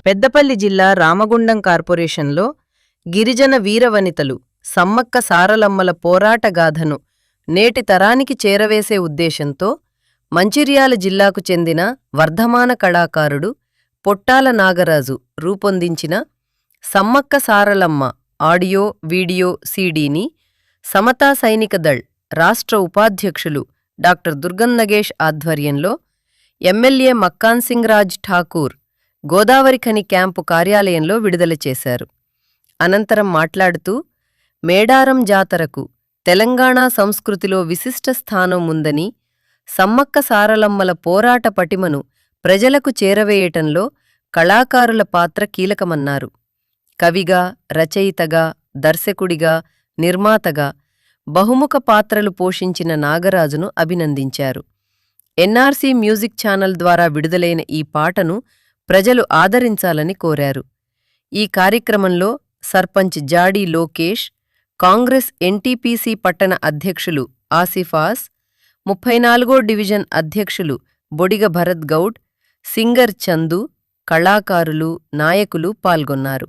పెద్దపల్లి జిల్లా రామగుండం కార్పొరేషన్లో గిరిజన వీరవనితలు సమ్మక్క సారలమ్మల పోరాటగాథను నేటి తరానికి చేరవేసే ఉద్దేశంతో మంచిర్యాల జిల్లాకు చెందిన వర్ధమాన కళాకారుడు పొట్టాల నాగరాజు రూపొందించిన సమ్మక్క సారలమ్మ ఆడియో వీడియో సీడీని సమతా సైనిక దళ్ రాష్ట్ర ఉపాధ్యక్షులు డాక్టర్ దుర్గం నగేష్ ఆధ్వర్యంలో ఎమ్మెల్యే మక్కాన్ సింగ్ రాజ్ ఠాకూర్ గోదావరిఖని క్యాంపు కార్యాలయంలో విడుదల చేశారు. అనంతరం మాట్లాడుతూ మేడారం జాతరకు తెలంగాణ సంస్కృతిలో విశిష్ట స్థానం ఉందని, సమ్మక్క సారలమ్మల పోరాట పటిమను ప్రజలకు చేరవేయటంలో కళాకారుల పాత్ర కీలకమన్నారు. కవిగా, రచయితగా, దర్శకుడిగా, నిర్మాతగా బహుముఖ పాత్రలు పోషించిన నాగరాజును అభినందించారు. ఎన్ఆర్సీ మ్యూజిక్ ఛానల్ ద్వారా విడుదలైన ఈ పాటను ప్రజలు ఆదరించాలని కోరారు. ఈ కార్యక్రమంలో సర్పంచ్ జాడి లోకేష్, కాంగ్రెస్ ఎన్టీపీసీ పట్టణ అధ్యక్షులు ఆసిఫాస్, 34వ డివిజన్ అధ్యక్షులు బొడిగ భరత్ గౌడ్, సింగర్ చందు, కళాకారులు, నాయకులు పాల్గొన్నారు.